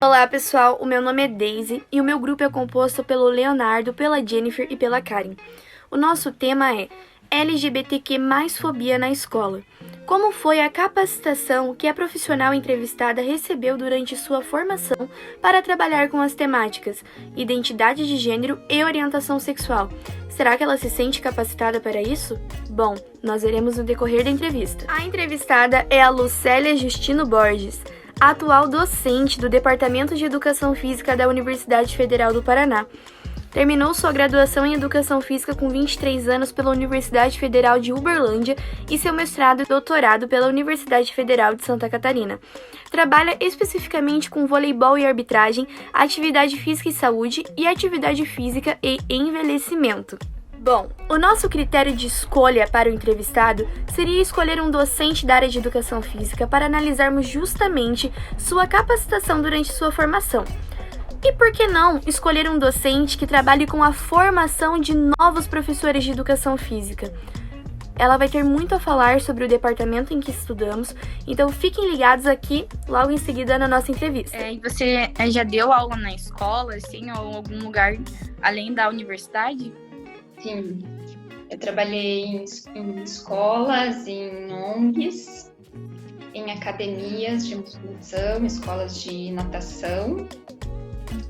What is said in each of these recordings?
Olá pessoal, o meu nome é Daisy e o meu grupo é composto pelo Leonardo, pela Jennifer e pela Karen. O nosso tema é LGBTQ mais fobia na escola. Como foi a capacitação que a profissional entrevistada recebeu durante sua formação para trabalhar com as temáticas identidade de gênero e orientação sexual? Será que ela se sente capacitada para isso? Bom, nós veremos no decorrer da entrevista. A entrevistada é a Lucélia Justino Borges, atual docente do Departamento de Educação Física da Universidade Federal do Paraná. Terminou sua graduação em Educação Física com 23 anos pela Universidade Federal de Uberlândia e seu mestrado e doutorado pela Universidade Federal de Santa Catarina. Trabalha especificamente com voleibol e arbitragem, atividade física e saúde e atividade física e envelhecimento. Bom, o nosso critério de escolha para o entrevistado seria escolher um docente da área de educação física para analisarmos justamente sua capacitação durante sua formação. E por que não escolher um docente que trabalhe com a formação de novos professores de educação física? Ela vai ter muito a falar sobre o departamento em que estudamos, então fiquem ligados aqui logo em seguida na nossa entrevista. E você já deu aula na escola, assim, ou algum lugar além da universidade? Sim, eu trabalhei em escolas, em ONGs, em academias de musculação, escolas de natação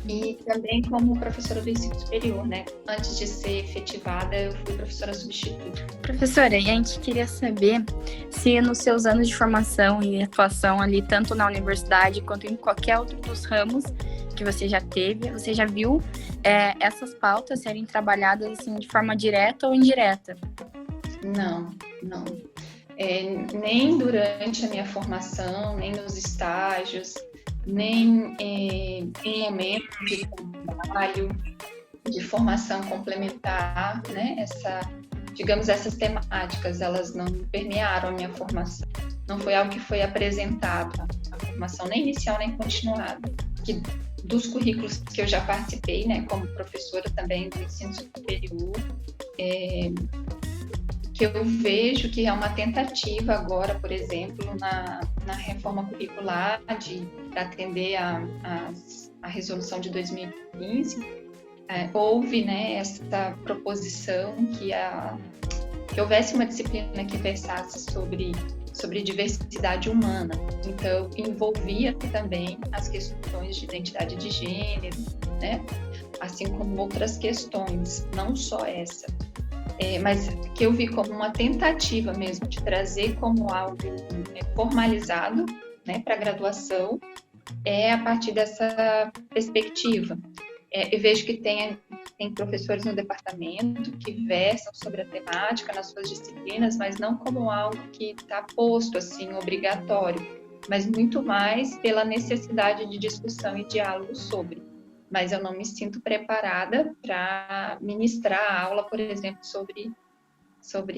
e também como professora do ensino superior, né? Antes de ser efetivada, eu fui professora substituta. Professora, e a gente queria saber se nos seus anos de formação e atuação ali, tanto na universidade quanto em qualquer outro dos ramos que você já teve, você já viu essas pautas serem trabalhadas assim, de forma direta ou indireta? Não. Nem durante a minha formação, nem nos estágios, nem em momentos de trabalho, de formação complementar, né? Essas temáticas, elas não permearam a minha formação. Não foi algo que foi apresentado, a formação nem inicial nem continuada. Dos currículos que eu já participei, né, como professora também do ensino superior, que eu vejo que é uma tentativa agora, por exemplo, na reforma curricular para atender a resolução de 2015, houve, né, essa proposição que houvesse uma disciplina que versasse sobre diversidade humana. Então, envolvia também as questões de identidade de gênero, né? Assim como outras questões, não só essa. Mas que eu vi como uma tentativa mesmo de trazer como algo formalizado, né, para a graduação, a partir dessa perspectiva. Eu vejo que tem professores no departamento que versam sobre a temática nas suas disciplinas, mas não como algo que está posto assim, obrigatório, mas muito mais pela necessidade de discussão e diálogo sobre. Mas eu não me sinto preparada para ministrar a aula, por exemplo, sobre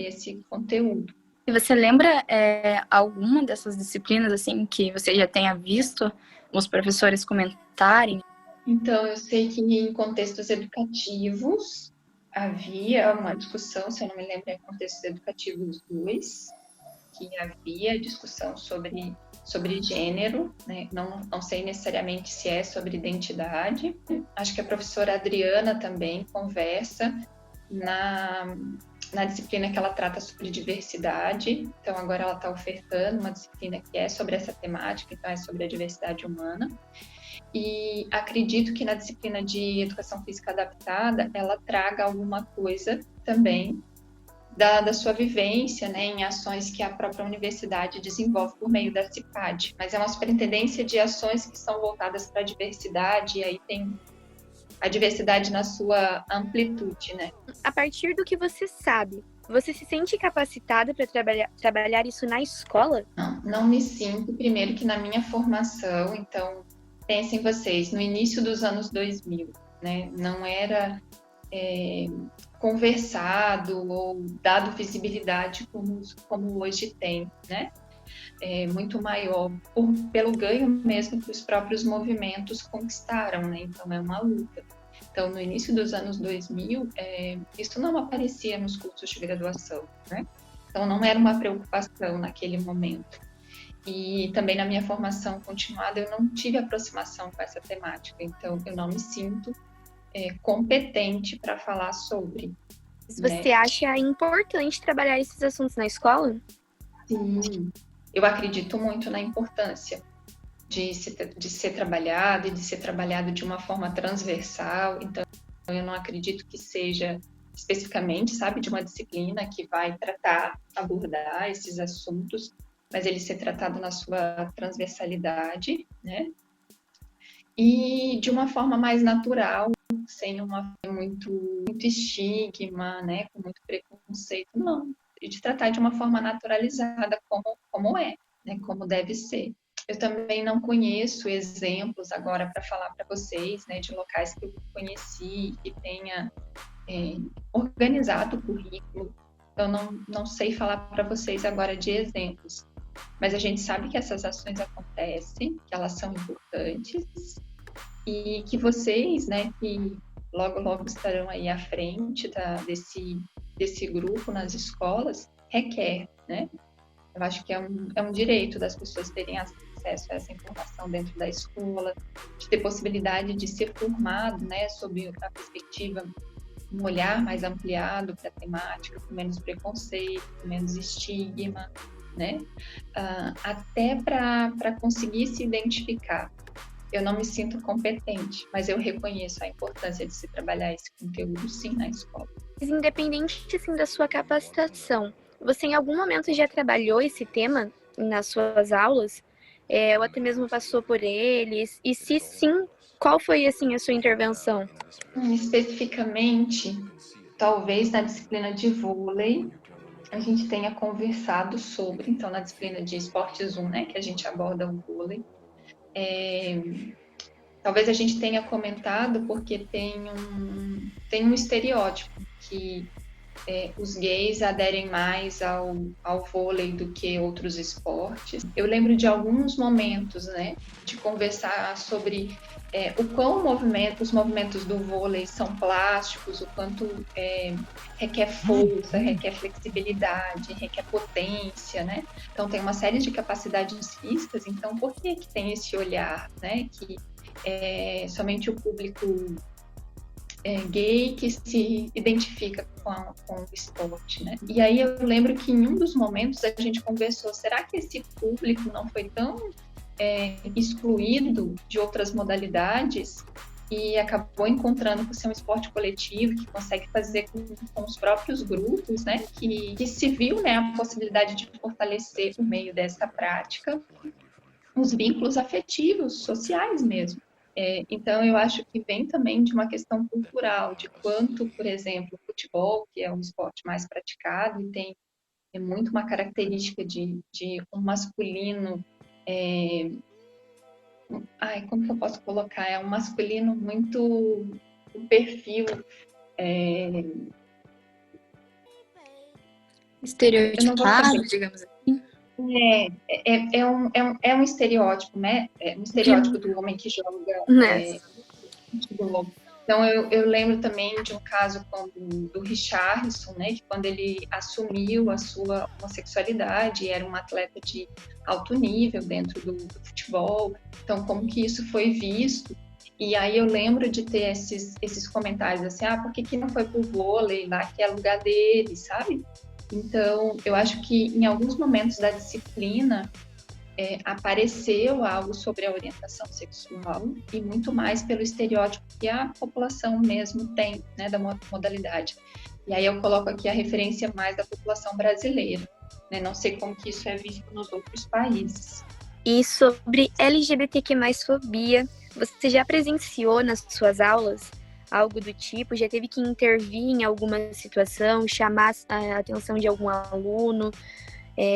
esse conteúdo. E você lembra alguma dessas disciplinas assim que você já tenha visto os professores comentarem? Então, eu sei que em contextos educativos havia uma discussão, se eu não me lembro, em contextos educativos 2, que havia discussão sobre gênero, né? Não sei necessariamente se é sobre identidade. Acho que a professora Adriana também conversa na disciplina que ela trata sobre diversidade. Então, agora ela está ofertando uma disciplina que é sobre essa temática, então é sobre a diversidade humana. E acredito que na disciplina de Educação Física Adaptada, ela traga alguma coisa também da sua vivência, né, em ações que a própria universidade desenvolve por meio da CIPAD. Mas é uma superintendência de ações que são voltadas para a diversidade, e aí tem a diversidade na sua amplitude, né? A partir do que você sabe, você se sente capacitada para trabalhar isso na escola? Não me sinto. Primeiro que na minha formação, então, pensem vocês, no início dos anos 2000, né, não era conversado ou dado visibilidade como hoje tem, né? Muito maior, pelo ganho mesmo que os próprios movimentos conquistaram, né? Então, é uma luta. Então, no início dos anos 2000, isso não aparecia nos cursos de graduação, né? Então, não era uma preocupação naquele momento. E também na minha formação continuada eu não tive aproximação com essa temática, então eu não me sinto competente para falar sobre. Você acha importante trabalhar esses assuntos na escola? Sim, eu acredito muito na importância de ser trabalhado e de ser trabalhado de uma forma transversal. Então, eu não acredito que seja especificamente, sabe, de uma disciplina que vai abordar esses assuntos, mas ele ser tratado na sua transversalidade, né? E de uma forma mais natural, sem muito estigma, né? Com muito preconceito, não. E de tratar de uma forma naturalizada, como é, né? Como deve ser. Eu também não conheço exemplos agora para falar para vocês, né? De locais que eu conheci e tenha organizado o currículo. Eu não sei falar para vocês agora de exemplos, mas a gente sabe que essas ações acontecem, que elas são importantes e que vocês, né, que logo estarão aí à frente desse grupo nas escolas, requer, né? Eu acho que é um direito das pessoas terem acesso a essa informação dentro da escola, de ter possibilidade de ser formado, né, sob a perspectiva, um olhar mais ampliado para a temática, com menos preconceito, com menos estigma, né? Até para conseguir se identificar. Eu não me sinto competente, mas eu reconheço a importância de se trabalhar esse conteúdo, sim, na escola. Mas independente, assim, da sua capacitação, você em algum momento já trabalhou esse tema nas suas aulas? Ou até mesmo passou por eles? E se sim, qual foi, assim, a sua intervenção? Especificamente, talvez na disciplina de vôlei, a gente tenha conversado sobre, então na disciplina de esportes 1, né, que a gente aborda o vôlei, talvez a gente tenha comentado porque tem um estereótipo que os gays aderem mais ao vôlei do que outros esportes. Eu lembro de alguns momentos, né, de conversar sobre o quão os movimentos do vôlei são plásticos, o quanto requer força, requer flexibilidade, requer potência, né? Então tem uma série de capacidades físicas, então por que tem esse olhar, né, que somente o público gay que se identifica com o esporte, né? E aí eu lembro que em um dos momentos a gente conversou, será que esse público não foi tão excluído de outras modalidades e acabou encontrando por ser um esporte coletivo que consegue fazer com os próprios grupos, né? Que se viu, né, a possibilidade de fortalecer por meio dessa prática os vínculos afetivos, sociais mesmo. Então, eu acho que vem também de uma questão cultural, de quanto, por exemplo, o futebol, que é um esporte mais praticado e tem muito uma característica de um masculino, como que eu posso colocar? É um masculino muito, um perfil estereotipado, digamos assim. É um estereótipo, né? É um estereótipo do homem que joga futebol. Então, eu lembro também de um caso do Richarlison, né? Que quando ele assumiu a sua homossexualidade, era um atleta de alto nível dentro do futebol. Então, como que isso foi visto? E aí eu lembro de ter esses comentários assim, por que não foi pro vôlei lá, que é lugar dele, sabe? Então, eu acho que em alguns momentos da disciplina apareceu algo sobre a orientação sexual e muito mais pelo estereótipo que a população mesmo tem, né, da modalidade. E aí eu coloco aqui a referência mais da população brasileira, né? Não sei como que isso é visto nos outros países. E sobre LGBTQ+fobia, você já presenciou nas suas aulas algo do tipo? Já teve que intervir em alguma situação, chamar a atenção de algum aluno?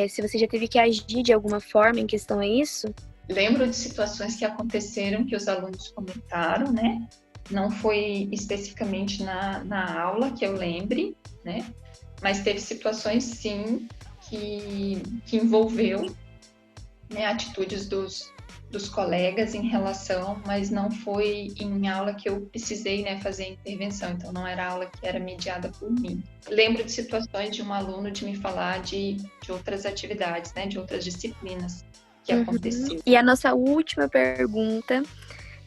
Se você já teve que agir de alguma forma em questão a isso? Lembro de situações que aconteceram, que os alunos comentaram, né? Não foi especificamente na aula que eu lembre, né? Mas teve situações, sim, que envolveu, né, atitudes dos colegas em relação, mas não foi em aula que eu precisei, né, fazer intervenção, então não era aula que era mediada por mim. Lembro de situações de um aluno de me falar de outras atividades, né, de outras disciplinas, que aconteceu. E a nossa última pergunta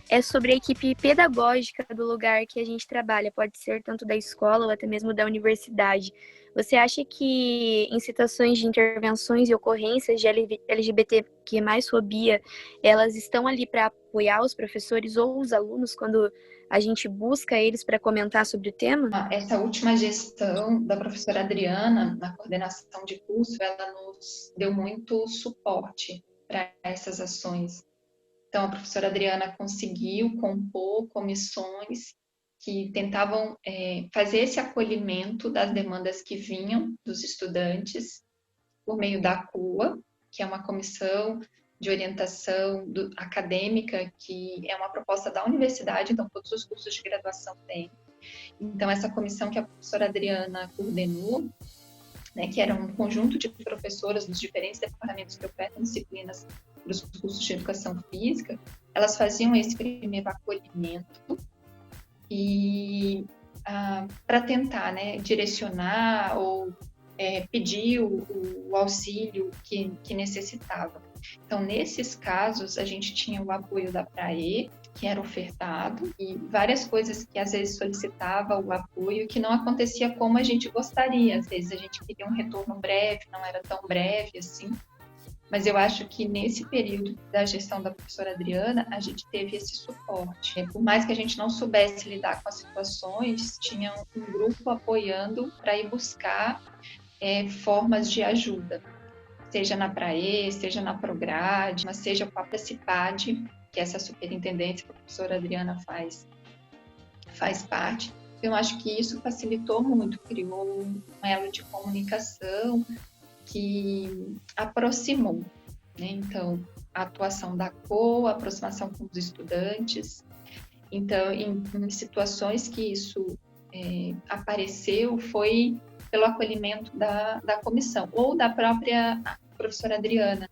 é sobre a equipe pedagógica do lugar que a gente trabalha. Pode ser tanto da escola ou até mesmo da universidade. Você acha que em situações de intervenções e ocorrências de LGBTQ+fobia, elas estão ali para apoiar os professores ou os alunos quando a gente busca eles para comentar sobre o tema? Essa última gestão da professora Adriana, na coordenação de curso, ela nos deu muito suporte para essas ações. Então, a professora Adriana conseguiu compor comissões que tentavam fazer esse acolhimento das demandas que vinham dos estudantes por meio da CUA, que é uma comissão de orientação acadêmica, que é uma proposta da universidade, então todos os cursos de graduação têm. Então, essa comissão que a professora Adriana coordenou, né, que era um conjunto de professoras dos diferentes departamentos que ofertam disciplinas para os cursos de educação física, elas faziam esse primeiro acolhimento e para tentar, né, direcionar ou pedir o auxílio que necessitava. Então, nesses casos, a gente tinha o apoio da PRAE, que era ofertado, e várias coisas que às vezes solicitava o apoio que não acontecia como a gente gostaria. Às vezes a gente queria um retorno breve, não era tão breve assim. Mas eu acho que nesse período da gestão da professora Adriana, a gente teve esse suporte. Por mais que a gente não soubesse lidar com as situações, tinha um grupo apoiando para ir buscar formas de ajuda, seja na PRAE, seja na Prograde, mas seja com a CIPAD, que essa superintendência que a professora Adriana faz parte. Eu acho que isso facilitou muito, criou um elo de comunicação que aproximou, né? Então, a atuação da COA, a aproximação com os estudantes. Então, em situações que isso apareceu, foi pelo acolhimento da comissão, ou da própria professora Adriana,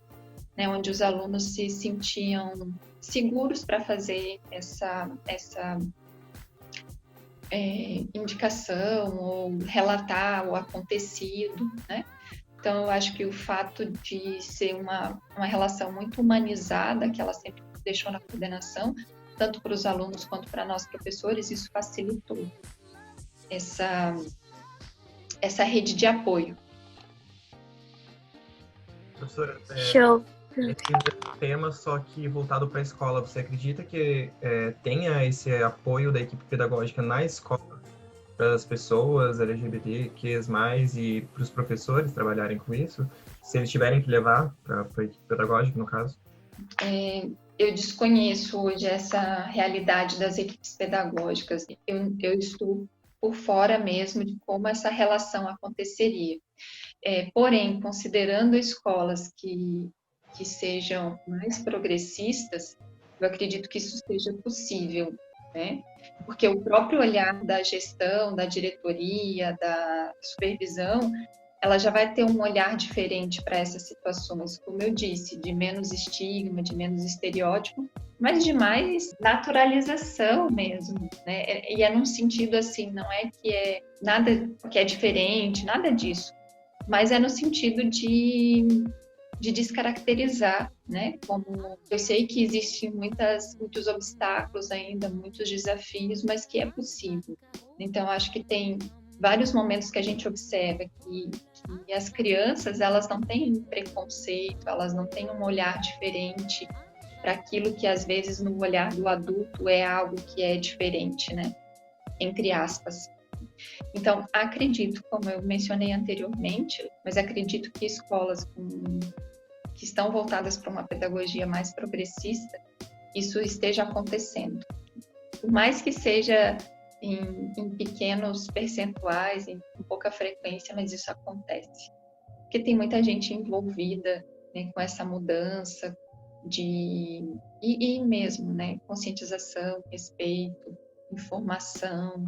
né, onde os alunos se sentiam seguros para fazer essa indicação ou relatar o acontecido, né? Então, eu acho que o fato de ser uma relação muito humanizada, que ela sempre deixou na coordenação, tanto para os alunos quanto para nós professores, isso facilitou essa rede de apoio. Professora, Show! esse tema só que voltado para a escola, você acredita que tenha esse apoio da equipe pedagógica na escola para as pessoas LGBTQs+, e para os professores trabalharem com isso? Se eles tiverem que levar para a equipe pedagógica, no caso? Eu desconheço hoje essa realidade das equipes pedagógicas. Eu estou por fora mesmo de como essa relação aconteceria. Porém, considerando escolas que sejam mais progressistas, eu acredito que isso seja possível, né? Porque o próprio olhar da gestão, da diretoria, da supervisão, ela já vai ter um olhar diferente para essas situações, como eu disse, de menos estigma, de menos estereótipo, mas de mais naturalização mesmo, né? E é num sentido assim, não é que é nada que é diferente, nada disso, mas é no sentido de descaracterizar, né? Como eu sei que existem muitos obstáculos ainda, muitos desafios, mas que é possível. Então, acho que tem vários momentos que a gente observa que as crianças, elas não têm preconceito, elas não têm um olhar diferente para aquilo que, às vezes, no olhar do adulto é algo que é diferente, né? Entre aspas. Então, acredito, como eu mencionei anteriormente, mas acredito que escolas que estão voltadas para uma pedagogia mais progressista, isso esteja acontecendo. Por mais que seja em pequenos percentuais, em pouca frequência, mas isso acontece. Porque tem muita gente envolvida, né, com essa mudança e mesmo, né, conscientização, respeito, informação.